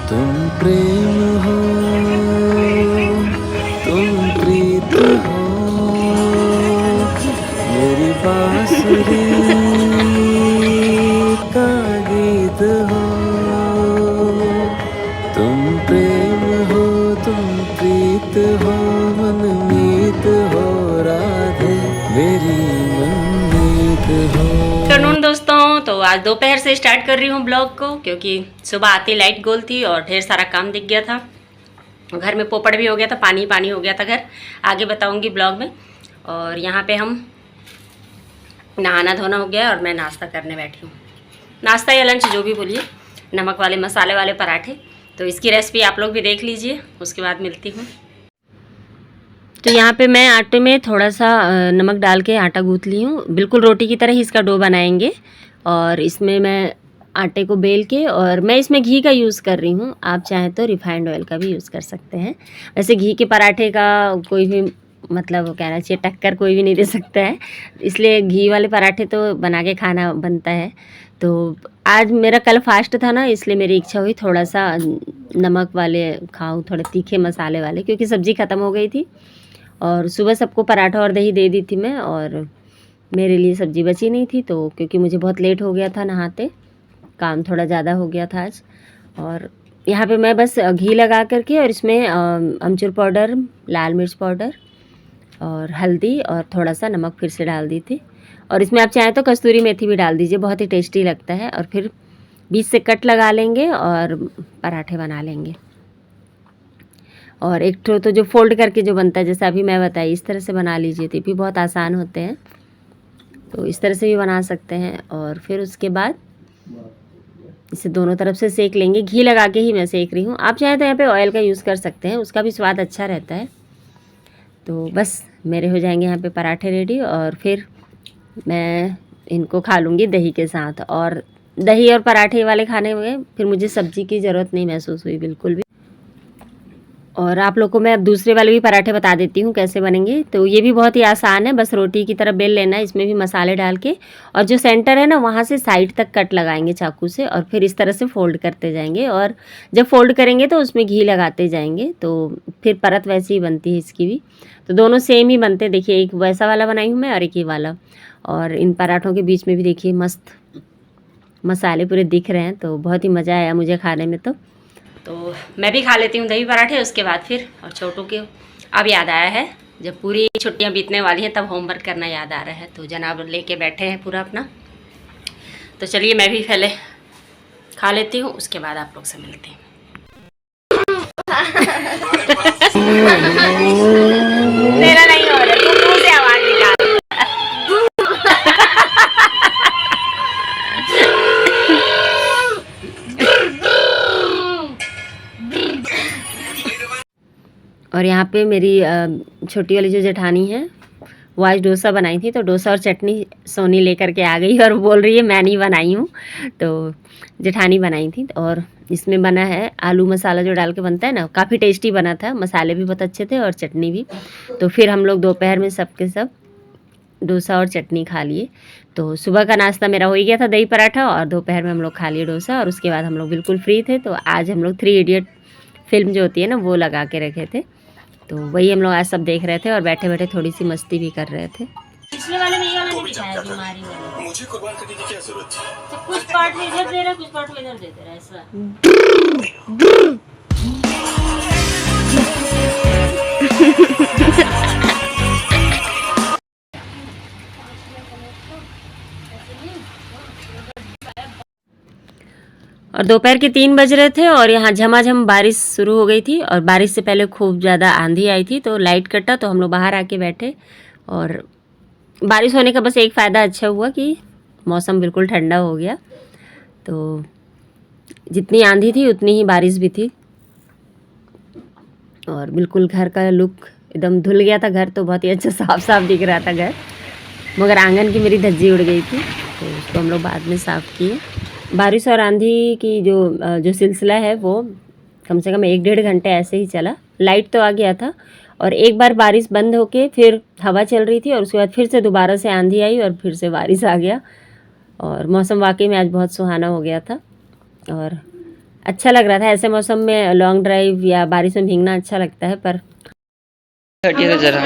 तुम प्रेम हो, तुम प्रीत हो, मेरी बांसुरी का गीत हो। तुम प्रेम हो, तुम प्रीत हो, मनमीत हो, राधे मेरी मनमीत हो। आफ्टरनून दोस्तों, तो आज दोपहर से स्टार्ट कर रही हूँ ब्लॉग को, क्योंकि सुबह आती लाइट गोल थी और ढेर सारा काम दिख गया था। घर में पोपड़ भी हो गया था, पानी पानी हो गया था घर। आगे बताऊंगी ब्लॉग में। और यहाँ पे हम नहाना धोना हो गया और मैं नाश्ता करने बैठी हूँ। नाश्ता या लंच जो भी बोलिए, नमक वाले मसाले वाले पराठे। तो इसकी रेसिपी आप लोग भी देख लीजिए, उसके बाद मिलती हूँ। तो यहाँ पे मैं आटे में थोड़ा सा नमक डाल के आटा गूँथ ली हूँ। बिल्कुल रोटी की तरह ही इसका डो बनाएंगे। और इसमें मैं आटे को बेल के, और मैं इसमें घी का यूज़ कर रही हूँ। आप चाहें तो रिफाइंड ऑयल का भी यूज़ कर सकते हैं। वैसे घी के पराठे का कोई भी मतलब कहना चाहिए टक्कर कोई भी नहीं दे सकता है, इसलिए घी वाले पराठे तो बना के खाना बनता है। तो आज मेरा कल फास्ट था ना, इसलिए मेरी इच्छा हुई थोड़ा सा नमक वाले खाऊं, थोड़े तीखे मसाले वाले, क्योंकि सब्ज़ी ख़त्म हो गई थी। और सुबह सबको पराठा और दही दे दी थी मैं, और मेरे लिए सब्ज़ी बची नहीं थी। तो क्योंकि मुझे बहुत लेट हो गया था नहाते, काम थोड़ा ज़्यादा हो गया था आज। और यहाँ पे मैं बस घी लगा करके, और इसमें अमचूर पाउडर, लाल मिर्च पाउडर और हल्दी और थोड़ा सा नमक फिर से डाल दी थी। और इसमें आप चाहें तो कस्तूरी मेथी भी डाल दीजिए, बहुत ही टेस्टी लगता है। और फिर बीच से कट लगा लेंगे और पराठे बना लेंगे। और एक तो जो फोल्ड करके जो बनता है, जैसा अभी मैं बताई, इस तरह से बना लीजिए, तो भी बहुत आसान होते हैं। तो इस तरह से भी बना सकते हैं। और फिर उसके बाद इसे दोनों तरफ से सेक लेंगे। घी लगा के ही मैं सेक रही हूँ, आप चाहे तो यहाँ पे ऑयल का यूज़ कर सकते हैं, उसका भी स्वाद अच्छा रहता है। तो बस मेरे हो जाएंगे यहाँ पे पराठे रेडी, और फिर मैं इनको खा लूँगी दही के साथ। और दही और पराठे वाले खाने में फिर मुझे सब्ज़ी की ज़रूरत नहीं महसूस हुई बिल्कुल भी। और आप लोग को मैं अब दूसरे वाले भी पराठे बता देती हूँ कैसे बनेंगे। तो ये भी बहुत ही आसान है, बस रोटी की तरह बेल लेना है, इसमें भी मसाले डाल के, और जो सेंटर है ना वहाँ से साइड तक कट लगाएंगे चाकू से, और फिर इस तरह से फोल्ड करते जाएंगे। और जब फोल्ड करेंगे तो उसमें घी लगाते जाएंगे, तो फिर परत वैसी ही बनती है इसकी भी। तो दोनों सेम ही बनते हैं। देखिए, एक वैसा वाला बनाई हूँ मैं और एक ये वाला। और इन पराठों के बीच में भी देखिए मस्त मसाले पूरे दिख रहे हैं, तो बहुत ही मज़ा आया मुझे खाने में। तो मैं भी खा लेती हूँ दही पराठे, उसके बाद फिर। और छोटू के अब याद आया है, जब पूरी छुट्टियाँ बीतने वाली हैं तब होमवर्क करना याद आ रहा है। तो जनाब लेके बैठे हैं पूरा अपना। तो चलिए मैं भी पहले खा लेती हूँ, उसके बाद आप लोग से मिलती हूँ। तेरा नहीं हो रहा, तू मुंह से आवाज निकाल। और यहाँ पे मेरी छोटी वाली जो जेठानी है, वो आज डोसा बनाई थी। तो डोसा और चटनी सोनी लेकर के आ गई और बोल रही है मैं नहीं बनाई हूँ, तो जेठानी बनाई थी। और इसमें बना है आलू मसाला जो डाल के बनता है ना, काफ़ी टेस्टी बना था, मसाले भी बहुत अच्छे थे और चटनी भी। तो फिर हम लोग दोपहर में सब के सब डोसा और चटनी खा लिए। तो सुबह का नाश्ता मेरा हो ही गया था दही पराठा, और दोपहर में हम लोग खा लिए डोसा, और उसके बाद हम लोग बिल्कुल फ्री थे। तो आज हम लोग 3 इडियट फिल्म जो होती है ना, वो लगा के रखे थे। तो वही हम लोग आज सब देख रहे थे, और बैठे बैठे थोड़ी सी मस्ती भी कर रहे थे। पिछले वाले में ये वाला नहीं दिखाया बीमारी वाला, मुझे कुर्बान करने की क्या जरूरत है? तो कुछ पार्ट में इधर दे रहा, कुछ पार्ट में इधर दे रहा, ऐसा। और दोपहर के 3 बज रहे थे, और यहाँ झमाझम बारिश शुरू हो गई थी। और बारिश से पहले खूब ज़्यादा आंधी आई थी, तो लाइट कटा, तो हम लोग बाहर आके बैठे। और बारिश होने का बस एक फ़ायदा अच्छा हुआ कि मौसम बिल्कुल ठंडा हो गया। तो जितनी आंधी थी उतनी ही बारिश भी थी, और बिल्कुल घर का लुक एकदम धुल गया था। घर तो बहुत ही अच्छा साफ साफ दिख रहा था घर, मगर आंगन की मेरी धज्जी उड़ गई थी, तो उसको हम लोग बाद में साफ़ किए। बारिश और आंधी की जो सिलसिला है वो कम से कम 1-1.5 घंटे ऐसे ही चला। लाइट तो आ गया था, और एक बार बारिश बंद होके फिर हवा चल रही थी, और उसके बाद फिर से दोबारा से आंधी आई और फिर से बारिश आ गया। और मौसम वाकई में आज बहुत सुहाना हो गया था। और अच्छा लग रहा था ऐसे मौसम में लॉन्ग ड्राइव या बारिश में भीगना अच्छा लगता है। पर हटिए तो जरा।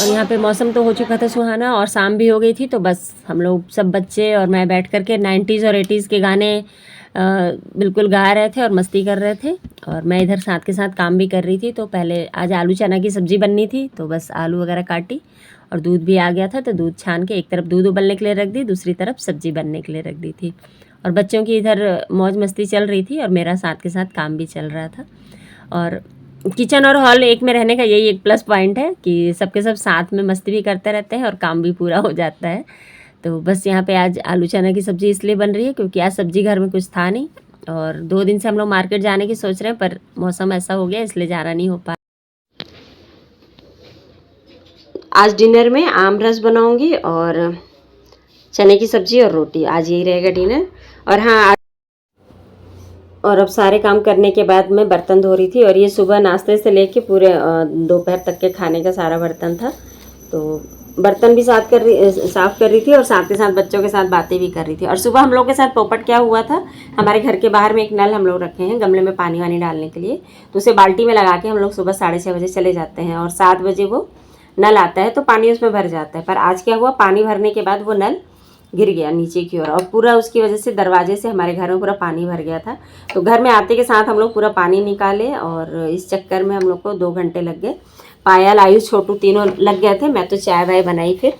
और यहाँ पे मौसम तो हो चुका था सुहाना और शाम भी हो गई थी, तो बस हम लोग सब बच्चे और मैं बैठ कर के 90s और 80s के गाने बिल्कुल गा रहे थे और मस्ती कर रहे थे। और मैं इधर साथ के साथ काम भी कर रही थी। तो पहले आज आलू चना की सब्ज़ी बननी थी, तो बस आलू वगैरह काटी और दूध भी आ गया था, तो दूध छान के एक तरफ दूध उबलने के लिए रख दी, दूसरी तरफ सब्ज़ी बनने के लिए रख दी थी। और बच्चों की इधर मौज मस्ती चल रही थी और मेरा साथ के साथ काम भी चल रहा था। और किचन और हॉल एक में रहने का यही एक प्लस पॉइंट है कि सबके सब साथ में मस्ती भी करते रहते हैं और काम भी पूरा हो जाता है। तो बस यहाँ पे आज आलू चना की सब्ज़ी इसलिए बन रही है क्योंकि आज सब्ज़ी घर में कुछ था नहीं और 2 दिन से हम लोग मार्केट जाने की सोच रहे हैं, पर मौसम ऐसा हो गया इसलिए जाना नहीं हो पा। आज डिनर में आम रस बनाऊंगी और चने की सब्ज़ी और रोटी, आज यही रहेगा डिनर। और हाँ, और अब सारे काम करने के बाद मैं बर्तन धो रही थी और ये सुबह नाश्ते से लेके पूरे दोपहर तक के खाने का सारा बर्तन था, तो बर्तन भी साफ़ कर रही थी और साथ के साथ बच्चों के साथ बातें भी कर रही थी। और सुबह हम लोग के साथ पोपट क्या हुआ था, हमारे घर के बाहर में एक नल हम लोग रखे हैं गमले में पानी वानी डालने के लिए, तो उसे बाल्टी में लगा के हम लोग सुबह 6:30 बजे चले जाते हैं और 7 बजे वो नल आता है तो पानी उसमें भर जाता है। पर आज क्या हुआ, पानी भरने के बाद वो नल गिर गया नीचे की ओर और पूरा उसकी वजह से दरवाजे से हमारे घर में पूरा पानी भर गया था। तो घर में आते के साथ हम लोग पूरा पानी निकाले और इस चक्कर में हम लोग को 2 घंटे लग गए। पायल, आयुष, छोटू तीनों लग गए थे, मैं तो चाय वाय बनाई फिर।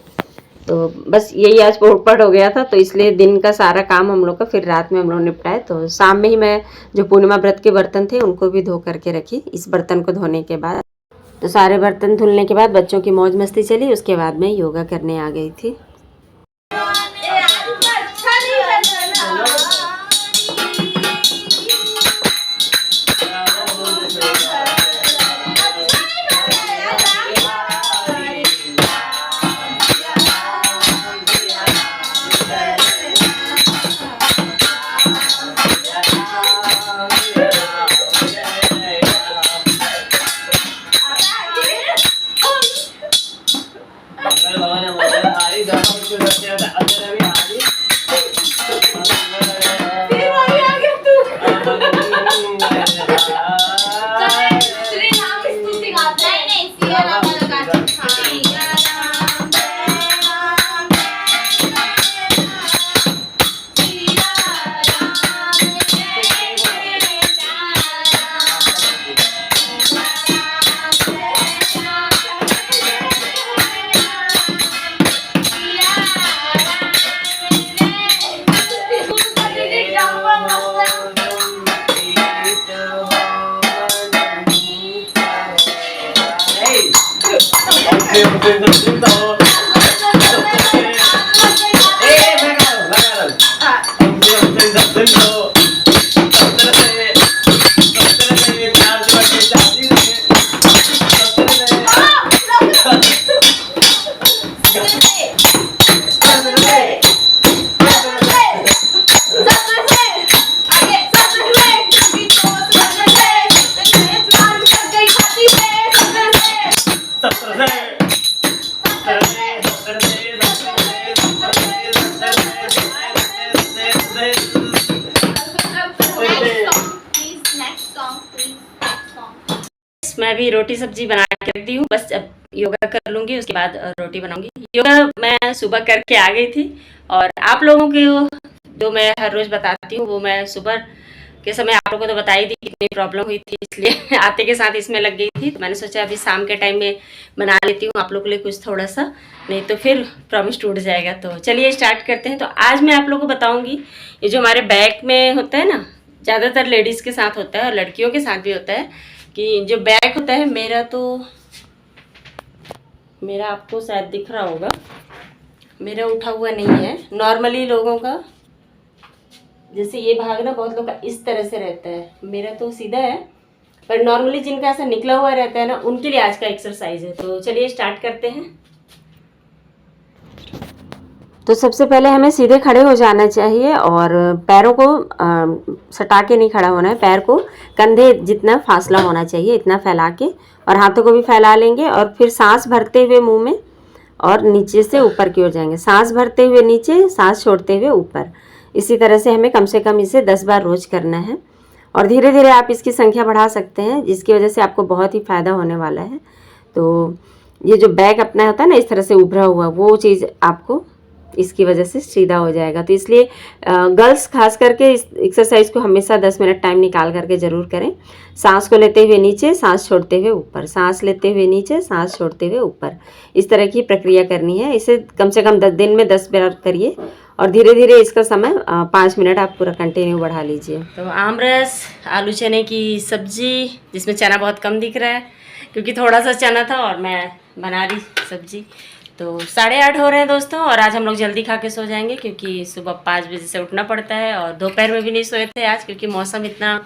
तो बस यही आज पोपट हो गया था, तो इसलिए दिन का सारा काम हम लोग का फिर रात में हम लोग निपटाए। तो शाम में ही मैं जो पूर्णिमा व्रत के बर्तन थे उनको भी धो करके रखी। इस बर्तन को धोने के बाद तो सारे बर्तन धुलने के बाद बच्चों की मौज मस्ती चली, उसके बाद मैं योगा करने आ गई थी। मैं भी रोटी सब्जी बना के रख दी हूँ, बस अब योगा कर लूँगी उसके बाद रोटी बनाऊंगी। योगा मैं सुबह करके आ गई थी और आप लोगों को जो मैं हर रोज़ बताती हूँ वो मैं सुबह के समय आप लोगों को तो बताई थी कितनी प्रॉब्लम हुई थी, इसलिए आते के साथ इसमें लग गई थी। तो मैंने सोचा अभी शाम के टाइम में बना लेती हूँ आप लोगों के लिए कुछ थोड़ा सा, नहीं तो फिर प्रॉमिस टूट जाएगा। तो चलिए स्टार्ट करते हैं। तो आज मैं आप लोगों को बताऊँगी ये जो हमारे बैक में होता है ना, ज़्यादातर लेडीज़ के साथ होता है और लड़कियों के साथ भी होता है कि जो बैक होता है, मेरा आपको शायद दिख रहा होगा, मेरा उठा हुआ नहीं है। नॉर्मली लोगों का जैसे ये भाग ना बहुत लोग का इस तरह से रहता है, मेरा तो सीधा है, पर नॉर्मली जिनका ऐसा निकला हुआ रहता है ना उनके लिए आज का एक्सरसाइज है। तो चलिए स्टार्ट करते हैं। तो सबसे पहले हमें सीधे खड़े हो जाना चाहिए और पैरों को सटा के नहीं खड़ा होना है, पैर को कंधे जितना फासला होना चाहिए इतना फैला के, और हाथों को भी फैला लेंगे और फिर सांस भरते हुए मुंह में और नीचे से ऊपर की ओर जाएंगे, सांस भरते हुए नीचे, सांस छोड़ते हुए ऊपर। इसी तरह से हमें कम से कम इसे 10 बार रोज करना है और धीरे धीरे आप इसकी संख्या बढ़ा सकते हैं, जिसकी वजह से आपको बहुत ही फ़ायदा होने वाला है। तो ये जो बैक अपना होता है ना इस तरह से उभरा हुआ, वो चीज़ आपको इसकी वजह से सीधा हो जाएगा। तो इसलिए गर्ल्स खास करके इस एक्सरसाइज को हमेशा 10 मिनट टाइम निकाल करके ज़रूर करें। सांस को लेते हुए नीचे, सांस छोड़ते हुए ऊपर, सांस लेते हुए नीचे, सांस छोड़ते हुए ऊपर, इस तरह की प्रक्रिया करनी है। इसे कम से कम 10 दिन में 10 बार करिए और धीरे धीरे इसका समय 5 मिनट आप पूरा कंटिन्यू बढ़ा लीजिए। तो आमरस, आलू चने की सब्जी, जिसमें चना बहुत कम दिख रहा है क्योंकि थोड़ा सा चना था और मैं बना रही सब्जी। तो 8:30 हो रहे हैं दोस्तों, और आज हम लोग जल्दी खा के सो जाएंगे क्योंकि सुबह 5 बजे से उठना पड़ता है, और दोपहर में भी नहीं सोए थे आज क्योंकि मौसम इतना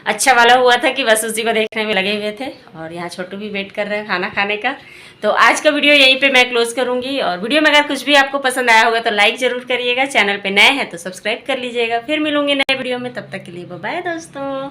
अच्छा वाला हुआ था कि बस उसी को देखने में लगे हुए थे। और यहाँ छोटू भी वेट कर रहे हैं खाना खाने का। तो आज का वीडियो यहीं पे मैं क्लोज करूँगी, और वीडियो में अगर कुछ भी आपको पसंद आया होगा तो लाइक ज़रूर करिएगा, चैनल पर नए हैं तो सब्सक्राइब कर लीजिएगा। फिर मिलूंगी नए वीडियो में, तब तक के लिए बाय बाय दोस्तों।